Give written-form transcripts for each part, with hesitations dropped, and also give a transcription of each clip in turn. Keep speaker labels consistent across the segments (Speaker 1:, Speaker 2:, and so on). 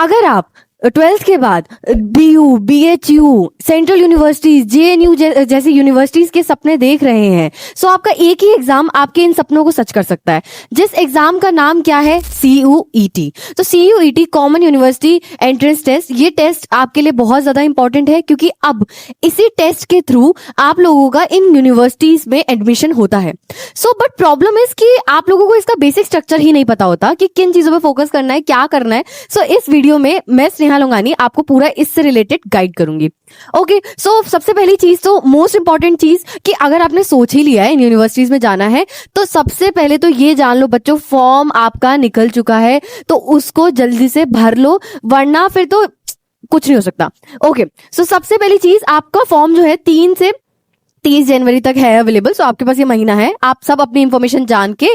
Speaker 1: अगर आप 12th के बाद DU, BHU, central universities, JNU जैसी यूनिवर्सिटीज के सपने देख रहे हैं, सो आपका एक ही एग्जाम आपके इन सपनों को सच कर सकता है, जिस एग्जाम का नाम क्या है? CUET। तो CUET common university entrance test, ये टेस्ट आपके लिए बहुत ज्यादा इंपॉर्टेंट है, क्योंकि अब इसी टेस्ट के थ्रू आप लोगों का इन यूनिवर्सिटीज में एडमिशन होता है। सो बट प्रॉब्लम इज कि आप लोगों को इसका बेसिक स्ट्रक्चर ही नहीं पता होता कि किन चीजों पे फोकस करना है, क्या करना है। सो इस वीडियो में मैं स्नेहा लोंगानी आपको पूरा इससे रिलेटेड गाइड करूंगी। ओके, सो सबसे पहली चीज, तो मोस्ट इंपॉर्टेंट चीज, कि अगर आपने सोच ही लिया है इन यूनिवर्सिटीज में जाना है, तो सबसे पहले तो ये जान लो बच्चों, फॉर्म आपका निकल चुका है, तो उसको जल्दी से भर लो, वरना फिर तो कुछ नहीं हो सकता। ओके, सो सबसे पहली चीज, आपका फॉर्म जो है 3 से 30 जनवरी तक है अवेलेबल। सो आपके पास ये महीना है, आप सब अपनी इंफॉर्मेशन जान के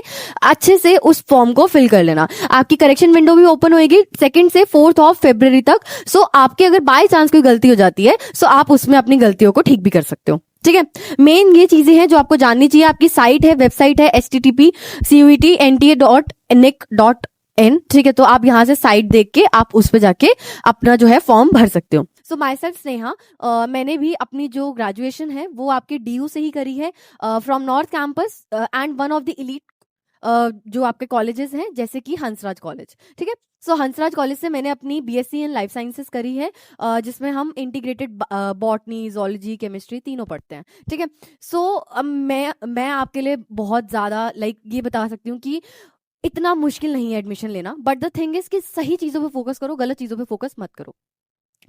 Speaker 1: अच्छे से उस फॉर्म को फिल कर लेना। आपकी करेक्शन विंडो भी ओपन होएगी 2 से 4 ऑफ फरवरी तक। सो आपके अगर बाय चांस कोई गलती हो जाती है, सो आप उसमें अपनी गलतियों को ठीक भी कर सकते हो। ठीक है, मेन ये चीजें हैं जो आपको जाननी चाहिए। आपकी साइट है, वेबसाइट है http://cuetnta.nic.in। ठीक है, तो आप यहाँ से साइट देख के आप उस पर जाके अपना जो है फॉर्म भर सकते हो। सो माई सेल्फ स्नेहा, मैंने भी अपनी जो ग्रेजुएशन है वो आपके DU से ही करी है, from north campus and one of the elite जो आपके कॉलेजेस हैं, जैसे कि हंसराज कॉलेज। ठीक है, सो हंसराज कॉलेज से मैंने अपनी BSc इन लाइफ साइंसेस करी है, जिसमें हम इंटीग्रेटेड बॉटनी, जोलॉजी, केमिस्ट्री तीनों पढ़ते हैं। ठीक है, सो मैं आपके लिए बहुत ज़्यादा ये बता सकती हूँ कि इतना मुश्किल नहीं है एडमिशन लेना, बट द थिंग इज कि सही चीज़ों पे फोकस करो, गलत चीज़ों पे फोकस मत करो।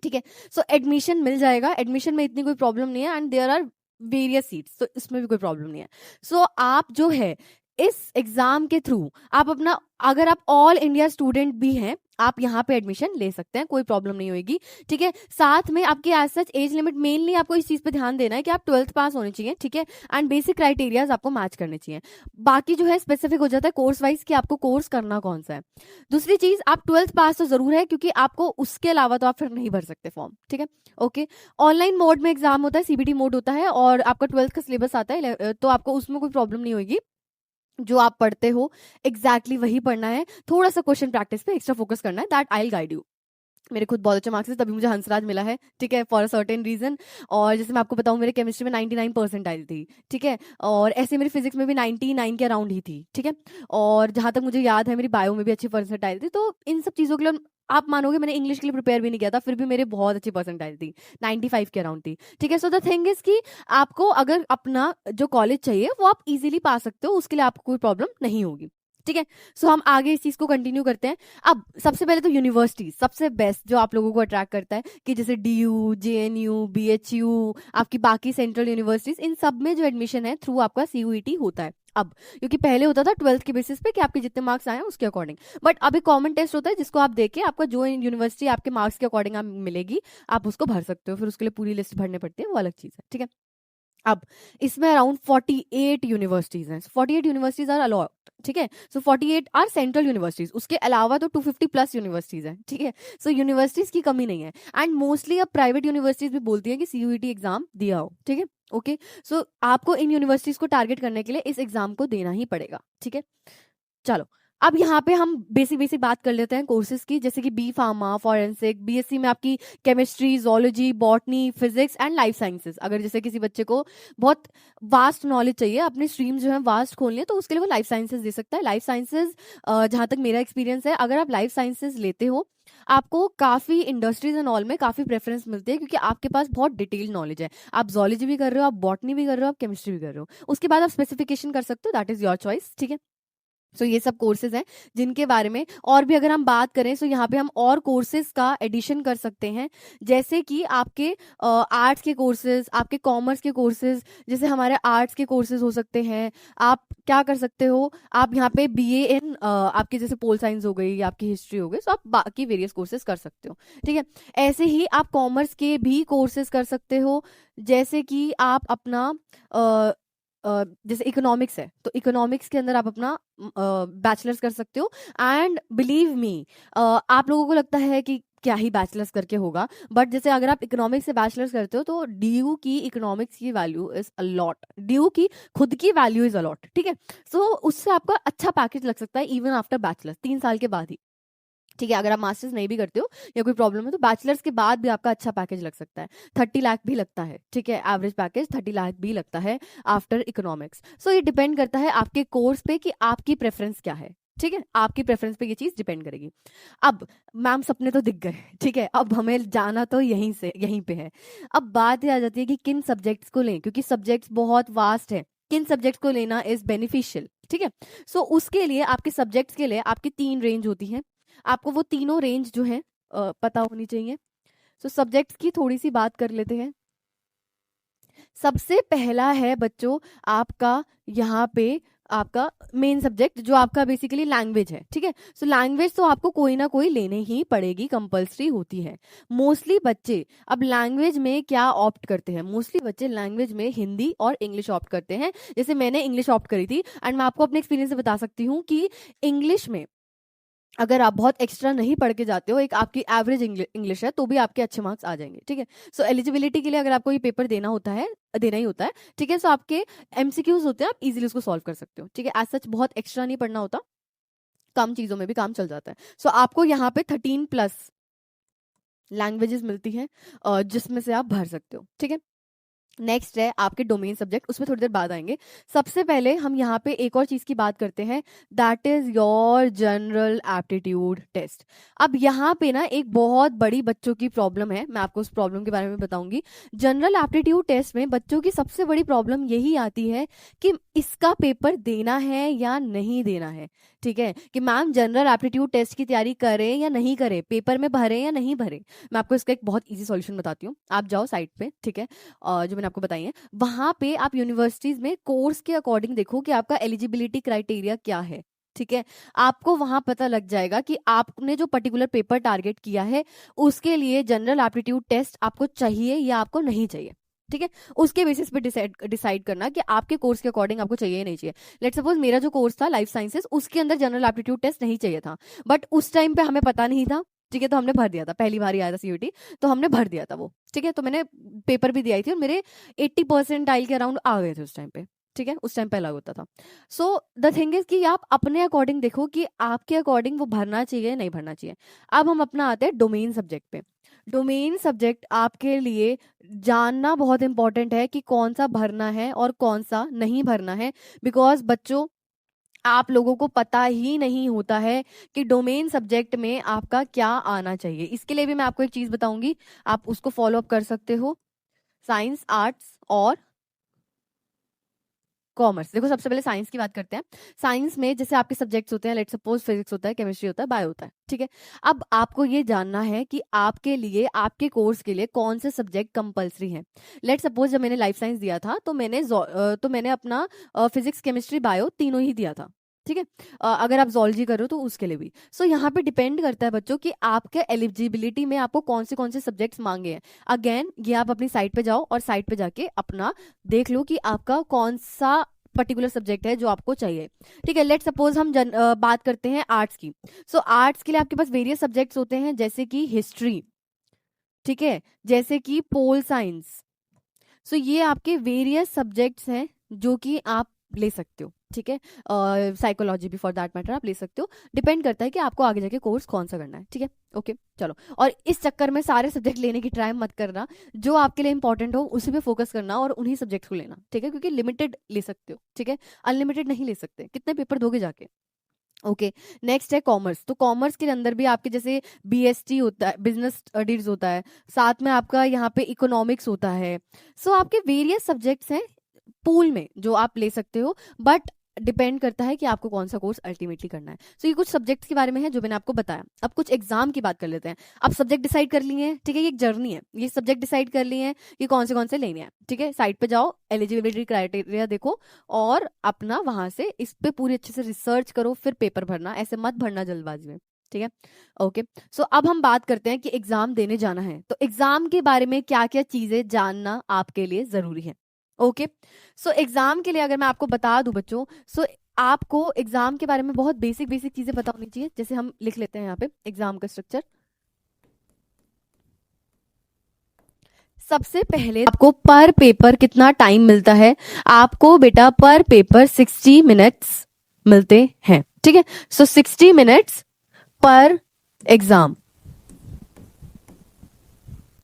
Speaker 1: ठीक है, सो एडमिशन मिल जाएगा, एडमिशन में इतनी कोई प्रॉब्लम नहीं है, and there are various seats, तो इसमें भी कोई प्रॉब्लम नहीं है। सो आप जो है इस एग्जाम के थ्रू आप अपना, अगर आप ऑल इंडिया स्टूडेंट भी हैं, आप यहाँ पे एडमिशन ले सकते हैं, कोई प्रॉब्लम नहीं होगी। ठीक है, साथ में आपकी age such age limit, mainly आपको इस चीज पे ध्यान देना है कि आप 12th पास होने चाहिए। ठीक है, एंड बेसिक क्राइटेरियाज आपको मैच करने चाहिए। बाकी जो है स्पेसिफिक हो जाता है कोर्स वाइज कि आपको कोर्स करना कौन सा है। दूसरी चीज, आप 12th पास तो जरूर है, क्योंकि आपको उसके अलावा तो आप फिर नहीं भर सकते फॉर्म। ठीक है, ओके, ऑनलाइन मोड में एग्जाम होता है, CBT मोड होता है, और आपका 12th का सिलेबस आता है, तो आपको उसमें कोई प्रॉब्लम नहीं होगी। जो आप पढ़ते हो एग्जैक्टली वही पढ़ना है, थोड़ा सा क्वेश्चन प्रैक्टिस पे एक्स्ट्रा फोकस करना है, that I will guide you. मेरे खुद बहुत अच्छे मार्क्स थे, तभी मुझे हंसराज मिला है। ठीक है, फॉर अ सर्टेन रीजन। और जैसे मैं आपको बताऊं, मेरे केमिस्ट्री में 99% आई थी। ठीक है, और ऐसे मेरी फिजिक्स में भी 99 के अराउंड ही थी। ठीक है, और जहां तक मुझे याद है मेरी बायो में भी अच्छी परसेंटाइल थी। तो इन सब चीज़ों के लिए आप मानोगे, मैंने इंग्लिश के लिए प्रिपेयर भी नहीं किया था, फिर भी मेरे बहुत अच्छी परसेंटाइल थी, 95 के अराउंड थी। ठीक है, सो द थिंग इज कि आपको अगर अपना जो कॉलेज चाहिए वो आप इजीली पा सकते हो, उसके लिए आपको कोई प्रॉब्लम नहीं होगी। ठीक है, सो हम आगे इस चीज को कंटिन्यू करते हैं। अब सबसे पहले तो यूनिवर्सिटी सबसे बेस्ट जो आप लोगों को अट्रैक्ट करता है, कि जैसे DU, JNU, BHU, आपकी बाकी सेंट्रल यूनिवर्सिटीज, इन सब में जो एडमिशन है थ्रू आपका CUET होता है अब। क्योंकि पहले होता था 12th के बेसिस पे कि आपके जितने मार्क्स आए हैं उसके अकॉर्डिंग, बट अभी कॉमन टेस्ट होता है जिसको आप देके आपका जो यूनिवर्सिटी आपके मार्क्स के अकॉर्डिंग आप मिलेगी, आप उसको भर सकते हो। फिर उसके लिए पूरी लिस्ट भरने पड़ती है, वो अलग चीज है। ठीक है, अब इसमें अराउंड 48 यूनिवर्सिटीज हैं, 48 यूनिवर्सिटीज आर अलॉट। ठीक है, सो 48 आर सेंट्रल यूनिवर्सिटीज, उसके अलावा तो 250 प्लस यूनिवर्सिटीज हैं। ठीक है, सो यूनिवर्सिटीज की कमी नहीं है, एंड मोस्टली अब प्राइवेट यूनिवर्सिटीज भी बोलती हैं कि CUET एग्जाम दिया हो। ठीक है, ओके, सो आपको इन यूनिवर्सिटीज को टारगेट करने के लिए इस एग्जाम को देना ही पड़ेगा। ठीक है, चलो अब यहाँ पे हम बेसिक बात कर लेते हैं कोर्सेज की, जैसे कि B फार्मा, फॉरेंसिक, BSc में आपकी chemistry, zoology, botany, physics and life sciences. अगर जैसे किसी बच्चे को बहुत वास्ट नॉलेज चाहिए, अपने स्ट्रीम जो है वास्ट खोलनी है, तो उसके लिए वो लाइफ साइंसेज दे सकता है। लाइफ साइंसेज जहाँ तक मेरा एक्सपीरियंस है, अगर आप लाइफ साइंसेज लेते हो, आपको काफी इंडस्ट्रीज एंड ऑल में काफी प्रेफरेंस मिलती है, क्योंकि आपके पास बहुत डिटेल नॉलेज है। आप जोलॉजी भी कर रहे हो, आप बॉटनी भी कर रहे हो, आप केमिस्ट्री भी कर रहे हो, उसके बाद आप स्पेसिफिकेशन कर सकते हो, दैट इज योर चॉइस। ठीक है, सो ये सब कोर्सेज हैं जिनके बारे में, और भी अगर हम बात करें, सो यहाँ पे हम और कोर्सेज का एडिशन कर सकते हैं, जैसे कि आपके आर्ट्स के कोर्सेज, आपके कॉमर्स के कोर्सेज, जैसे हमारे आर्ट्स के कोर्सेज हो सकते हैं। आप क्या कर सकते हो, आप यहाँ पे BA इन आपके जैसे पोल साइंस हो गई, आपकी हिस्ट्री हो गई, सो आप बाकी वेरियस कोर्सेज कर सकते हो। ठीक है, ऐसे ही आप कॉमर्स के भी कोर्सेज कर सकते हो, जैसे कि आप अपना जैसे इकोनॉमिक्स है, तो इकोनॉमिक्स के अंदर आप अपना बैचलर्स कर सकते हो। एंड बिलीव मी, आप लोगों को लगता है कि क्या ही बैचलर्स करके होगा, बट जैसे अगर आप इकोनॉमिक्स से बैचलर्स करते हो, तो DU की इकोनॉमिक्स की वैल्यू इज अलॉट, DU की खुद की वैल्यू इज अलॉट। ठीक है, सो उससे आपका अच्छा पैकेज लग सकता है इवन आफ्टर बैचलर्स, 3 साल के बाद ही। ठीक है। अगर आप मास्टर्स नहीं भी करते हो या कोई प्रॉब्लम है तो बैचलर्स के बाद भी आपका अच्छा पैकेज लग सकता है, 30 लाख भी लगता है। ठीक है, एवरेज पैकेज 30 लाख भी लगता है आफ्टर इकोनॉमिक्स। सो ये डिपेंड करता है आपके कोर्स पे कि आपकी प्रेफरेंस क्या है। ठीक है, आपकी प्रेफरेंस पे ये चीज डिपेंड करेगी। अब मैम सपने तो दिख गए, ठीक है, अब हमें जाना तो यहीं पे है। अब बात ये आ जाती है कि किन सब्जेक्ट्स को लें, क्योंकि सब्जेक्ट्स बहुत वास्ट है, किन सब्जेक्ट्स को लेना इज बेनिफिशियल। ठीक है, सो उसके लिए आपके सब्जेक्ट्स के लिए आपकी 3 रेंज होती है, आपको वो तीनों रेंज जो है पता होनी चाहिए। सो सब्जेक्ट्स की थोड़ी सी बात कर लेते हैं। सबसे पहला है बच्चों आपका यहाँ पे आपका मेन सब्जेक्ट जो आपका बेसिकली लैंग्वेज है। ठीक है, सो लैंग्वेज तो आपको कोई ना कोई लेने ही पड़ेगी, कंपलसरी होती है। मोस्टली बच्चे अब लैंग्वेज में क्या ऑप्ट करते हैं, मोस्टली बच्चे लैंग्वेज में हिंदी और इंग्लिश ऑप्ट करते हैं। जैसे मैंने इंग्लिश ऑप्ट करी थी एंड मैं आपको अपने एक्सपीरियंस से बता सकती हूँ कि इंग्लिश में अगर आप बहुत एक्स्ट्रा नहीं पढ़ के जाते हो, एक आपकी एवरेज इंग्लिश है, तो भी आपके अच्छे मार्क्स आ जाएंगे। ठीक है, सो एलिजिबिलिटी के लिए अगर आपको ये पेपर देना ही होता है। ठीक है, सो आपके एमसीक्यूज होते हैं, आप इजीली उसको सॉल्व कर सकते हो। ठीक है, एज सच बहुत एक्स्ट्रा नहीं पढ़ना होता, कम चीजों में भी काम चल जाता है। सो आपको यहाँ पे 13+ लैंग्वेजेस मिलती हैं जिसमें से आप भर सकते हो। ठीक है, नेक्स्ट है आपके डोमेन सब्जेक्ट, उसमें थोड़ी देर बाद आएंगे। सबसे पहले हम यहाँ पे एक और चीज की बात करते हैं, that is your general aptitude test. अब यहाँ पे ना एक बहुत बड़ी बच्चों की प्रॉब्लम है, मैं आपको उस प्रॉब्लम के बारे में बताऊंगी। जनरल एप्टीट्यूड टेस्ट में बच्चों की सबसे बड़ी प्रॉब्लम यही आती है कि इसका पेपर देना है या नहीं देना है। ठीक है, कि मैम जनरल एप्टीट्यूड टेस्ट की तैयारी करें या नहीं करें, पेपर में भरे या नहीं भरे। मैं आपको इसका एक बहुत ईजी सॉल्यूशन बताती हूँ। आप जाओ साइट पे, ठीक है, जो मैंने आपको बताई है, वहां पे आप यूनिवर्सिटीज में कोर्स के अकॉर्डिंग देखो कि आपका एलिजिबिलिटी क्राइटेरिया क्या है। ठीक है, आपको वहां पता लग जाएगा कि आपने जो पर्टिकुलर पेपर टारगेट किया है उसके लिए जनरल एप्टीट्यूड टेस्ट आपको चाहिए या आपको नहीं चाहिए। ठीक है, उसके बेसिस पे डिसाइड करना कि आपके कोर्स के अकॉर्डिंग आपको चाहिए या नहीं चाहिए। लेट्स सपोज मेरा जो कोर्स था लाइफ साइंसेस, उसके अंदर जनरल एप्टीट्यूड टेस्ट नहीं चाहिए था, बट उस टाइम पे हमें पता नहीं था। ठीक है, तो हमने भर दिया था, पहली बार ही आया था सीयूटी, तो हमने भर दिया था वो। ठीक है, तो मैंने पेपर भी दिया थी और मेरे 80% के अराउंड आ गए थे उस टाइम पे। ठीक है, उस टाइम पे अलग होता था। सो द थिंग इज कि आप अपने अकॉर्डिंग देखो कि आपके अकॉर्डिंग वो भरना चाहिए नहीं भरना चाहिए। अब हम अपना आते हैं डोमेन सब्जेक्ट पे। डोमेन सब्जेक्ट आपके लिए जानना बहुत इंपॉर्टेंट है कि कौन सा भरना है और कौन सा नहीं भरना है, बिकॉज बच्चों आप लोगों को पता ही नहीं होता है कि डोमेन सब्जेक्ट में आपका क्या आना चाहिए। इसके लिए भी मैं आपको एक चीज बताऊंगी, आप उसको फॉलो अप कर सकते हो। साइंस, आर्ट्स और कॉमर्स। देखो सबसे पहले साइंस की बात करते हैं। साइंस में जैसे आपके सब्जेक्ट्स होते हैं, लेट्स सपोज फिजिक्स होता है, केमिस्ट्री होता है, बायो होता है। ठीक है, अब आपको ये जानना है कि आपके लिए, आपके कोर्स के लिए कौन से सब्जेक्ट कंपलसरी हैं। लेट्स सपोज जब मैंने लाइफ साइंस दिया था तो मैंने अपना फिजिक्स, केमिस्ट्री, बायो तीनों ही दिया था। ठीक है, अगर आप जोलॉजी कर रहे हो तो उसके लिए भी। सो यहाँ पे डिपेंड करता है बच्चों कि आपके एलिजिबिलिटी में आपको कौन से सब्जेक्ट्स मांगे हैं। अगेन ये आप अपनी साइट पे जाओ और साइट पे जाके अपना देख लो कि आपका कौन सा पर्टिकुलर सब्जेक्ट है जो आपको चाहिए। ठीक है, लेट सपोज हम बात करते हैं आर्ट्स की। सो आर्ट्स के लिए आपके पास वेरियस सब्जेक्ट्स होते हैं, जैसे कि हिस्ट्री, ठीक है, जैसे कि पोल साइंस। सो ये आपके वेरियस सब्जेक्ट्स हैं जो कि आप ले सकते हो। ठीक है, साइकोलॉजी भी फॉर दैट मैटर आप ले सकते हो। डिपेंड करता है कि आपको आगे जाके कोर्स कौन सा करना है। ठीक है, ओके चलो। और इस चक्कर में सारे सब्जेक्ट लेने की ट्राई मत करना, जो आपके लिए इंपॉर्टेंट हो उसी पे फोकस करना और उन्हीं सब्जेक्ट्स को लेना। ठीक है, क्योंकि लिमिटेड ले सकते हो, ठीक है, अनलिमिटेड नहीं ले सकते। कितने पेपर दोगे जाके। ओके, नेक्स्ट है कॉमर्स। तो कॉमर्स के अंदर भी आपके जैसे बीएसटी होता है, बिजनेस स्टडीज होता है, साथ में आपका यहाँ पे इकोनॉमिक्स होता है। सो आपके वेरियस सब्जेक्ट्स हैं पूल में जो आप ले सकते हो, बट डिपेंड करता है कि आपको कौन सा कोर्स अल्टीमेटली करना है। सो ये कुछ सब्जेक्ट्स के बारे में है जो मैंने आपको बताया। अब कुछ एग्जाम की बात कर लेते हैं। अब सब्जेक्ट डिसाइड कर लिए हैं, ठीक है, ये एक जर्नी है, ये सब्जेक्ट डिसाइड कर लिए हैं कि कौन से लेने हैं। ठीक है, साइट पे जाओ, एलिजिबिलिटी क्राइटेरिया देखो और अपना वहां से इस पे पूरी अच्छे से रिसर्च करो, फिर पेपर भरना, ऐसे मत भरना जल्दबाजी में। ठीक है, ओके। सो अब हम बात करते हैं कि एग्जाम देने जाना है तो एग्जाम के बारे में क्या क्या चीजें जानना आपके लिए जरूरी है। ओके, सो एग्जाम के लिए अगर मैं आपको बता दूं बच्चों, सो आपको एग्जाम के बारे में बहुत बेसिक चीजें पता होनी चाहिए। जैसे हम लिख लेते हैं यहाँ पे एग्जाम का स्ट्रक्चर। सबसे पहले आपको पर पेपर कितना टाइम मिलता है, आपको बेटा पर पेपर 60 मिनट्स मिलते हैं। ठीक है, सो 60 मिनट्स पर एग्जाम,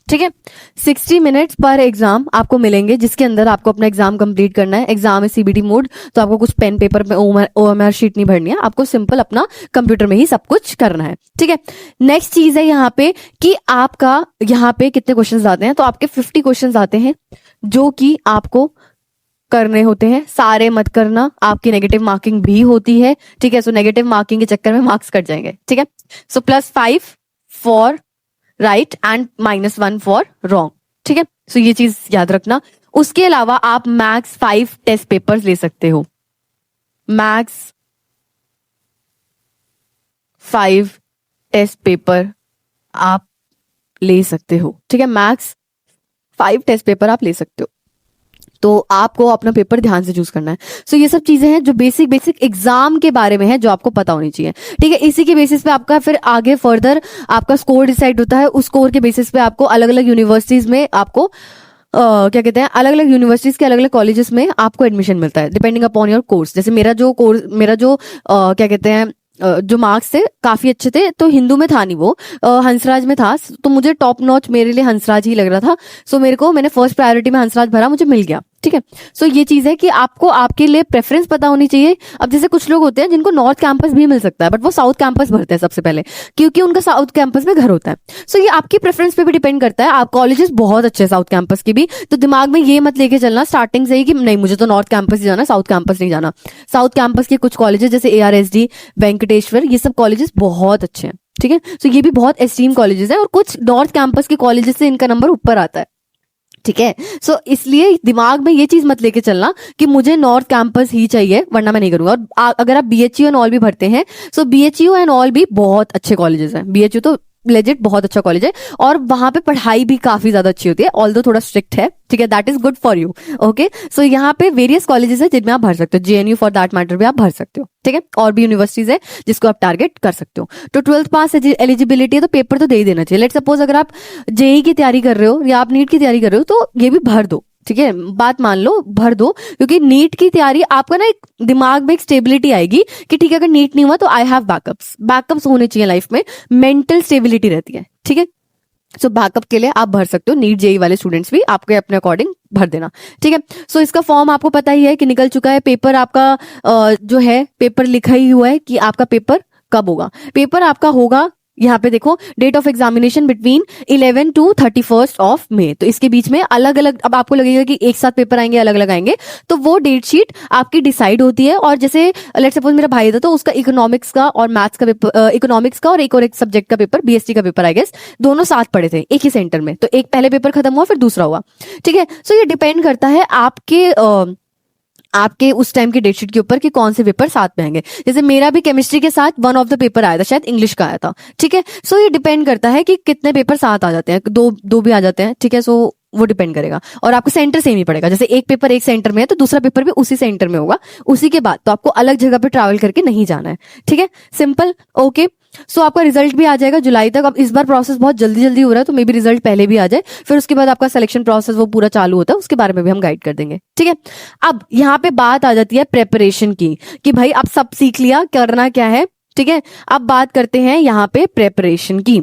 Speaker 1: ठीक है। 60 मिनट्स पर एग्जाम आपको मिलेंगे, जिसके अंदर आपको अपना एग्जाम कंप्लीट करना है। एग्जाम है सीबीटी मोड, तो आपको कुछ पेन पेपर में ओएमआर शीट नहीं भरनी है, आपको सिंपल अपना कंप्यूटर में ही सब कुछ करना है, ठीक है। नेक्स्ट चीज है यहाँ पे कि आपका यहाँ पे कितने क्वेश्चंस आते हैं, तो आपके 50 क्वेश्चंस आते हैं जो कि आपको करने होते हैं। सारे मत करना, आपकी नेगेटिव मार्किंग भी होती है, ठीक है। सो नेगेटिव मार्किंग के चक्कर में मार्क्स कट जाएंगे, ठीक है। सो +5 for right and -1 for wrong, ठीक है। सो ये चीज याद रखना। उसके अलावा आप मैक्स 5 टेस्ट पेपर्स ले सकते हो, मैक्स 5 टेस्ट पेपर आप ले सकते हो, ठीक है। मैक्स 5 टेस्ट पेपर आप ले सकते हो, तो आपको अपना पेपर ध्यान से चूज करना है। सो ये सब चीजें हैं जो बेसिक एग्जाम के बारे में है, जो आपको पता होनी चाहिए, ठीक है। इसी के बेसिस पे आपका फिर आगे फर्दर आपका स्कोर डिसाइड होता है। उस स्कोर के बेसिस पे आपको अलग अलग यूनिवर्सिटीज में आपको क्या कहते हैं, अलग अलग यूनिवर्सिटीज के अलग अलग कॉलेजेस में आपको एडमिशन मिलता है डिपेंडिंग अपॉन योर कोर्स। जैसे मेरा जो क्या कहते हैं जो मार्क्स थे काफी अच्छे थे, तो हिंदू में था नहीं, वो हंसराज में था, तो मुझे टॉप नॉच मेरे लिए हंसराज ही लग रहा था। सो मैंने फर्स्ट प्रायोरिटी में हंसराज भरा, मुझे मिल गया, ठीक है। सो ये चीज है कि आपको आपके लिए प्रेफरेंस पता होनी चाहिए। अब जैसे कुछ लोग होते हैं जिनको नॉर्थ कैंपस भी मिल सकता है, बट वो साउथ कैंपस भरते हैं सबसे पहले, क्योंकि उनका साउथ कैंपस में घर होता है। सो ये आपकी प्रेफरेंस पे भी डिपेंड करता है। आप कॉलेजेस बहुत अच्छे हैं साउथ कैंपस की भी, तो दिमाग में ये मत लेके चलना स्टार्टिंग से ही कि नहीं मुझे तो नॉर्थ कैंपस ही जाना, साउथ कैंपस नहीं जाना। साउथ कैंपस के कुछ कॉलेजेस जैसे ARSD, वेंकटेश्वर, ये सब कॉलेजेस बहुत अच्छे हैं, ठीक है। सो ये भी बहुत एस्टीम कॉलेजेस हैं, और कुछ नॉर्थ कैंपस के कॉलेजेस से इनका नंबर ऊपर आता है, ठीक है। सो इसलिए दिमाग में ये चीज मत लेके चलना कि मुझे नॉर्थ कैंपस ही चाहिए वरना मैं नहीं करूंगा। और अगर आप BHU एंड ऑल भी भरते हैं, सो BHU एंड ऑल भी बहुत अच्छे कॉलेजेस हैं। BHU तो लेजिट बहुत अच्छा कॉलेज है, और वहां पे पढ़ाई भी काफी ज्यादा अच्छी होती है, ऑल्दो थोड़ा स्ट्रिक्ट है, ठीक है। That is good for you, okay. So यहाँ पे वेरियस कॉलेजेस है जिनमें आप भर सकते हो, JNU फॉर दैट मैटर भी आप भर सकते हो, ठीक है। और भी यूनिवर्सिटीज है जिसको आप टारगेट कर सकते हो। तो 12th पास एलिजिबिलिटी है, तो पेपर तो दे ही देना चाहिए। लेट सपोज अगर आप JEE की तैयारी कर रहे हो या आप नीट की तैयारी कर रहे हो, तो ये भी भर दो, ठीक है। बात मान लो, भर दो, क्योंकि नीट की तैयारी आपका ना एक दिमाग में एक स्टेबिलिटी आएगी कि ठीक है अगर नीट नहीं हुआ तो आई हैव बैकअप्स होने चाहिए लाइफ में, मेंटल स्टेबिलिटी रहती है, ठीक है। सो बैकअप के लिए आप भर सकते हो। नीट JEE वाले स्टूडेंट्स भी आपके अपने अकॉर्डिंग भर देना, ठीक है। सो इसका फॉर्म आपको पता ही है कि निकल चुका है। पेपर आपका जो है पेपर लिखा ही हुआ है कि आपका पेपर कब होगा। पेपर आपका होगा, यहाँ पे देखो, date of examination between 11 to 31 of May. तो इसके बीच में अलग अलग, अब आपको लगेगा कि एक साथ पेपर आएंगे, अलग अलग आएंगे, तो वो डेट शीट आपकी डिसाइड होती है। और जैसे लेट सपोज मेरा भाई था, तो उसका इकोनॉमिक्स का और मैथ्स का पेपर, इकोनॉमिक्स का और एक सब्जेक्ट का पेपर, BST का पेपर आई गेस, दोनों साथ पड़े थे एक ही सेंटर में। तो एक पहले पेपर खत्म हुआ फिर दूसरा हुआ, ठीक है। सो ये डिपेंड करता है आपके उस टाइम की डेटशीट के ऊपर कि कौन से पेपर साथ में आएंगे। जैसे मेरा भी केमिस्ट्री के साथ वन ऑफ द पेपर आया था, शायद इंग्लिश का आया था, ठीक है। सो ये डिपेंड करता है कि कितने पेपर साथ आ जाते हैं, दो भी आ जाते हैं, ठीक है। सो वो डिपेंड करेगा, और आपको सेंटर सेम ही पड़ेगा। जैसे एक पेपर एक सेंटर में है, तो दूसरा पेपर भी उसी सेंटर में होगा उसी के बाद, तो आपको अलग जगह पे ट्रैवल करके नहीं जाना है, ठीक है। Simple, okay. सो आपका रिजल्ट भी आ जाएगा जुलाई तक। अब इस बार प्रोसेस बहुत जल्दी जल्दी हो रहा है, तो मे बी रिजल्ट पहले भी आ जाए, फिर उसके बाद आपका सिलेक्शन प्रोसेस वो पूरा चालू होता है, उसके बारे में भी हम गाइड कर देंगे, ठीक है। अब यहाँ पे बात आ जाती है प्रेपरेशन की, कि भाई अब सब सीख लिया, करना क्या है, ठीक है। अब बात करते हैं यहाँ पे प्रेपरेशन की।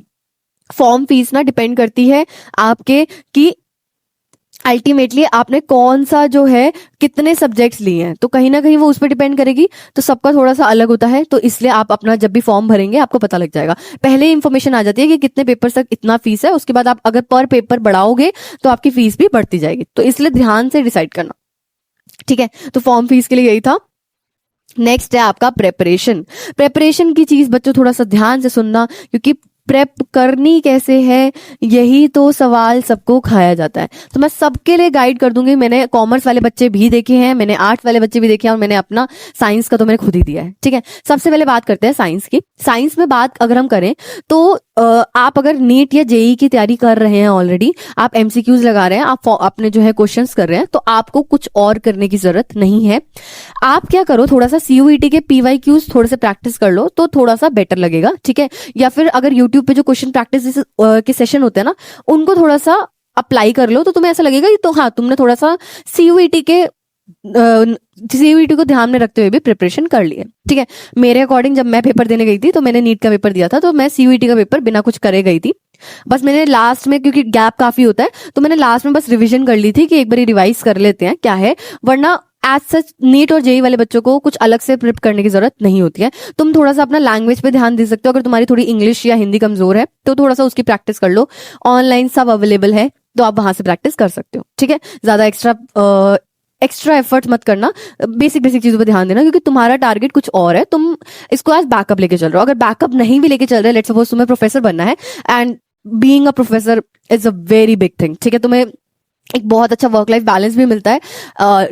Speaker 1: फॉर्म फीस ना डिपेंड करती है आपके कि अल्टीमेटली आपने कौन सा जो है कितने सब्जेक्ट्स लिए हैं, तो कहीं ना कहीं वो उस पर डिपेंड करेगी। तो सबका थोड़ा सा अलग होता है, तो इसलिए आप अपना जब भी फॉर्म भरेंगे आपको पता लग जाएगा, पहले इंफॉर्मेशन आ जाती है कि कितने पेपर तक इतना फीस है। उसके बाद आप अगर पर पेपर बढ़ाओगे तो आपकी फीस भी बढ़ती जाएगी, तो इसलिए ध्यान से डिसाइड करना, ठीक है। तो फॉर्म फीस के लिए यही था। नेक्स्ट है आपका प्रेपरेशन की चीज बच्चों थोड़ा सा ध्यान से सुनना, क्योंकि प्रेप करनी कैसे है यही तो सवाल सबको खाया जाता है। तो मैं सबके लिए गाइड कर दूंगी। मैंने कॉमर्स वाले बच्चे भी देखे हैं, मैंने आर्ट्स वाले बच्चे भी देखे हैं, और मैंने अपना साइंस का तो मैंने खुद ही दिया है, ठीक है। सबसे पहले बात करते हैं साइंस की। साइंस में बात अगर हम करें तो आप अगर नीट या JEE की तैयारी कर रहे हैं, ऑलरेडी आप MCQs लगा रहे हैं, आप अपने जो है क्वेश्चंस कर रहे हैं, तो आपको कुछ और करने की जरूरत नहीं है। आप क्या करो, थोड़ा सा CUET के PYQs थोड़े से प्रैक्टिस कर लो, तो थोड़ा सा बेटर लगेगा, ठीक है। या फिर अगर यूट्यूब पे जो क्वेश्चन प्रैक्टिस के सेशन होते हैं ना, उनको थोड़ा सा अप्लाई कर लो, तो तुम्हें ऐसा लगेगा कि तो हाँ तुमने थोड़ा सा CUET के सीयूईटी को ध्यान में रखते हुए भी प्रिपरेशन कर लिए, ठीक है। मेरे अकॉर्डिंग जब मैं पेपर देने गई थी तो मैंने नीट का पेपर दिया था, तो मैं सीयूईटी का पेपर बिना कुछ करे गई थी। बस मैंने लास्ट में, क्योंकि गैप काफी होता है, तो मैंने लास्ट में बस रिवीजन कर ली थी कि एक बार रिवाइज कर लेते हैं क्या है, वरना एज सच नीट और जेई वाले बच्चों को कुछ अलग से प्रिप करने की जरूरत नहीं होती है। तुम थोड़ा सा अपना लैंग्वेज पे ध्यान दे सकते हो, अगर तुम्हारी थोड़ी इंग्लिश या हिंदी कमजोर है तो थोड़ा सा उसकी प्रैक्टिस कर लो। ऑनलाइन सब अवेलेबल है तो आप वहां से प्रैक्टिस कर सकते हो, ठीक है। ज्यादा एक्स्ट्रा एफर्ट मत करना, बेसिक चीजों पर ध्यान देना, क्योंकि तुम्हारा टारगेट कुछ और है। तुम इसको आज बैकअप लेके चल रहे हो, अगर बैकअप नहीं भी लेके चल रहे, लेट्स सपोज तुम्हें प्रोफेसर बनना है, and being a professor is a very big thing, ठीक है। तुम्हें एक बहुत अच्छा वर्क लाइफ बैलेंस भी मिलता है,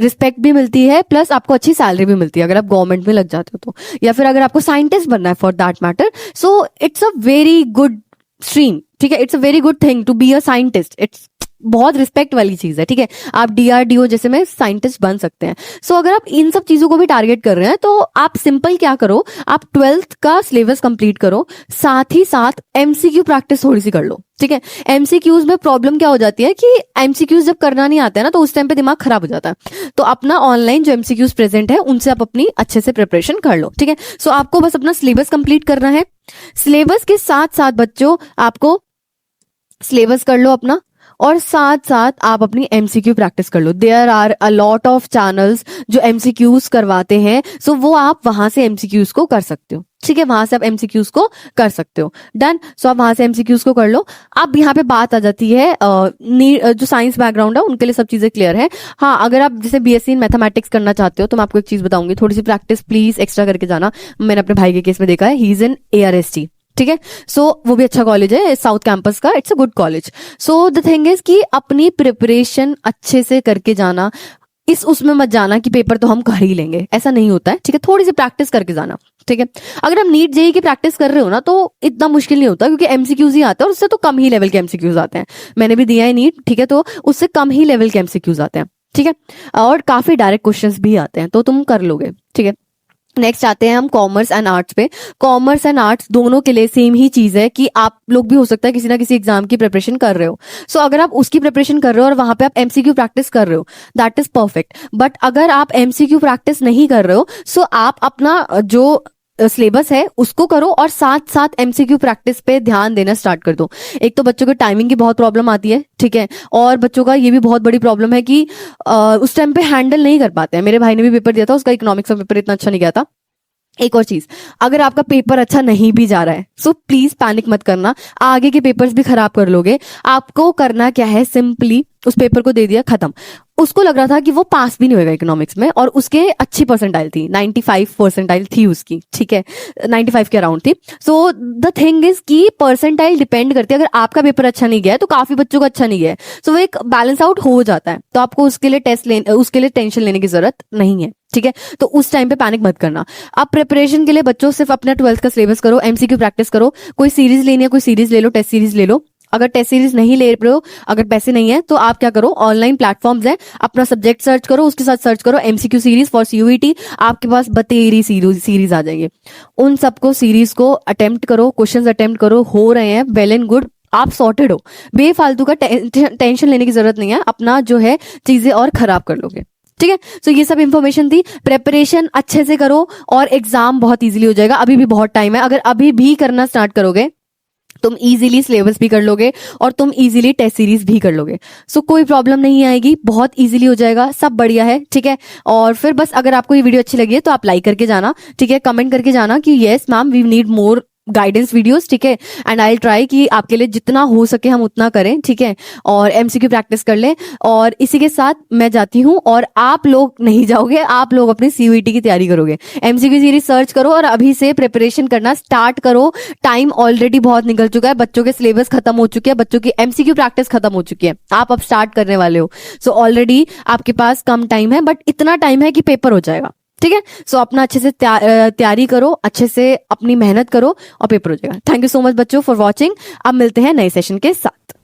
Speaker 1: रिस्पेक्ट भी मिलती है, प्लस आपको अच्छी सैलरी भी मिलती है अगर आप गवर्नमेंट में लग जाते हो तो, या फिर अगर आपको साइंटिस्ट बनना है for that matter. So it's a very good stream, ठीक है। It's a very good thing to be a scientist, it's बहुत रिस्पेक्ट वाली चीज है, ठीक है। आप डीआरडीओ जैसे में साइंटिस्ट बन सकते हैं। सो अगर आप इन सब चीजों को भी टारगेट कर रहे हैं तो आप सिंपल क्या करो, आप 12th का सिलेबस कंप्लीट करो, साथ ही साथ एमसीक्यू प्रैक्टिस थोड़ी सी कर लो, ठीक है। एमसीक्यूज में प्रॉब्लम क्या हो जाती है कि एमसीक्यूज जब करना नहीं आता है ना, तो उस टाइम पे दिमाग खराब हो जाता है। तो अपना ऑनलाइन जो एमसीक्यूज प्रेजेंट है उनसे आप अपनी अच्छे से प्रिपरेशन कर लो, ठीक है। सो आपको बस अपना सिलेबस कंप्लीट करना है। सिलेबस के साथ साथ बच्चों आपको सिलेबस कर लो अपना, और साथ साथ आप अपनी एमसीक्यू प्रैक्टिस कर लो। There are a lot of channels जो एमसीक्यूज करवाते हैं, सो वो आप वहां से एमसीक्यूज को कर सकते हो, ठीक है। वहां से आप एमसीक्यूज को कर सकते हो, डन। सो आप वहां से एमसीक्यूज को कर लो। अब यहाँ पे बात आ जाती है जो साइंस बैकग्राउंड है उनके लिए सब चीजें क्लियर है। हाँ, अगर आप जैसे बीएससी इन मैथमेटिक्स करना चाहते हो तो मैं आपको एक चीज बताऊंगी, थोड़ी सी प्रैक्टिस प्लीज एक्स्ट्रा करके जाना। मैंने अपने भाई के केस में देखा है, ही इज इन ARST, ठीक है। सो वो भी अच्छा कॉलेज है, साउथ कैंपस का, it's a good college. So the thing is कि अपनी प्रिपरेशन अच्छे से करके जाना, उसमें मत जाना कि पेपर तो हम कर ही लेंगे, ऐसा नहीं होता है, ठीक है। थोड़ी सी प्रैक्टिस करके जाना, ठीक है। अगर हम नीट जेई की प्रैक्टिस कर रहे हो ना तो इतना मुश्किल नहीं होता, क्योंकि एमसीक्यूज ही आते हैं और उससे तो कम ही लेवल के एमसीक्यूज आते हैं। मैंने भी दिया है नीट, ठीक है, तो उससे कम ही लेवल के एमसीक्यूज आते हैं, ठीक है। और काफी डायरेक्ट क्वेश्चंस भी आते हैं, तो तुम कर लोगे, ठीक है। नेक्स्ट आते हैं हम कॉमर्स एंड आर्ट्स पे। कॉमर्स एंड आर्ट्स दोनों के लिए सेम ही चीज है कि आप लोग भी हो सकता है किसी ना किसी एग्जाम की प्रिपरेशन कर रहे हो। सो अगर आप उसकी प्रिपरेशन कर रहे हो और वहां पे आप एमसीक्यू प्रैक्टिस कर रहे हो, दैट इज परफेक्ट। बट अगर आप एमसीक्यू प्रैक्टिस नहीं कर रहे हो, सो आप अपना जो सिलेबस है उसको करो और साथ साथ एमसीक्यू प्रैक्टिस पे ध्यान देना स्टार्ट कर दो। एक तो बच्चों को टाइमिंग की बहुत प्रॉब्लम आती है, ठीक है, और बच्चों का ये भी बहुत बड़ी प्रॉब्लम है कि उस टाइम पे हैंडल नहीं कर पाते हैं। मेरे भाई ने भी पेपर दिया था, उसका इकोनॉमिक्स का पेपर इतना अच्छा नहीं गया था। एक और चीज, अगर आपका पेपर अच्छा नहीं भी जा रहा है सो प्लीज पैनिक मत करना, आगे के पेपर्स भी खराब कर लोगे। आपको करना क्या है, सिंपली उस पेपर को दे दिया, खत्म। उसको लग रहा था कि वो पास भी नहीं होगा इकोनॉमिक्स में, और उसके अच्छी परसेंटाइल थी, 95 परसेंटाइल थी उसकी, ठीक है, 95 के अराउंड थी। सो द थिंग इज कि परसेंटाइल डिपेंड करती है, अगर आपका पेपर अच्छा नहीं गया है तो काफी बच्चों का अच्छा नहीं गया है, सो वो एक बैलेंस आउट हो जाता है। तो आपको उसके लिए टेंशन लेने की जरूरत नहीं है, ठीक है। तो उस टाइम पे पैनिक मत करना। अब प्रिपरेशन के लिए बच्चों सिर्फ अपना 12th का सिलेबस करो, एमसीक्यू प्रैक्टिस करो। कोई सीरीज लेनी है, कोई सीरीज ले लो, टेस्ट सीरीज ले लो। अगर टेस्ट सीरीज नहीं ले रहे हो, अगर पैसे नहीं है, तो आप क्या करो, ऑनलाइन प्लेटफॉर्म्स है, अपना सब्जेक्ट सर्च करो, उसके साथ सर्च करो एमसीक्यू सीरीज फॉर सीयूईटी, आपके पास बतेरी सीरीज आ जाएंगे। उन सबको सीरीज को अटेम्प्ट करो, क्वेश्चंस अटेम्प्ट करो, हो रहे हैं, वेल एंड गुड, आप सॉर्टेड हो। बेफालतू का टेंशन लेने की जरूरत नहीं है, अपना जो है चीजें और खराब कर लोगे, ठीक है। सो ये सब इंफॉर्मेशन थी। प्रिपरेशन अच्छे से करो और एग्जाम बहुत इजीली हो जाएगा। अभी भी बहुत टाइम है, अगर अभी भी करना स्टार्ट करोगे तुम इजीली सिलेबस भी कर लोगे और तुम इजीली टेस्ट सीरीज भी कर लोगे। सो कोई प्रॉब्लम नहीं आएगी, बहुत इजीली हो जाएगा, सब बढ़िया है, ठीक है। और फिर बस अगर आपको ये वीडियो अच्छी लगी है तो आप लाइक करके जाना, ठीक है, कमेंट करके जाना कि yes ma'am we need more guidance videos, ठीक है, एंड आई विल ट्राई कि आपके लिए जितना हो सके हम उतना करें, ठीक है, और एमसीक्यू प्रैक्टिस कर लें। और इसी के साथ मैं जाती हूँ, और आप लोग नहीं जाओगे, आप लोग अपनी सीयूईटी की तैयारी करोगे। एमसीक्यू सीरीज सर्च करो और अभी से प्रिपरेशन करना स्टार्ट करो। टाइम ऑलरेडी बहुत निकल चुका है, बच्चों के सिलेबस खत्म हो चुके हैं, बच्चों की एमसीक्यू प्रैक्टिस खत्म हो चुकी है, आप अब स्टार्ट करने वाले हो। सो ऑलरेडी आपके पास कम टाइम है, बट इतना टाइम है कि पेपर हो जाएगा, ठीक है। सो अपना अच्छे से तैयारी करो, अच्छे से अपनी मेहनत करो और पेपर हो जाएगा। थैंक यू सो मच बच्चों फॉर वॉचिंग। अब मिलते हैं नए सेशन के साथ।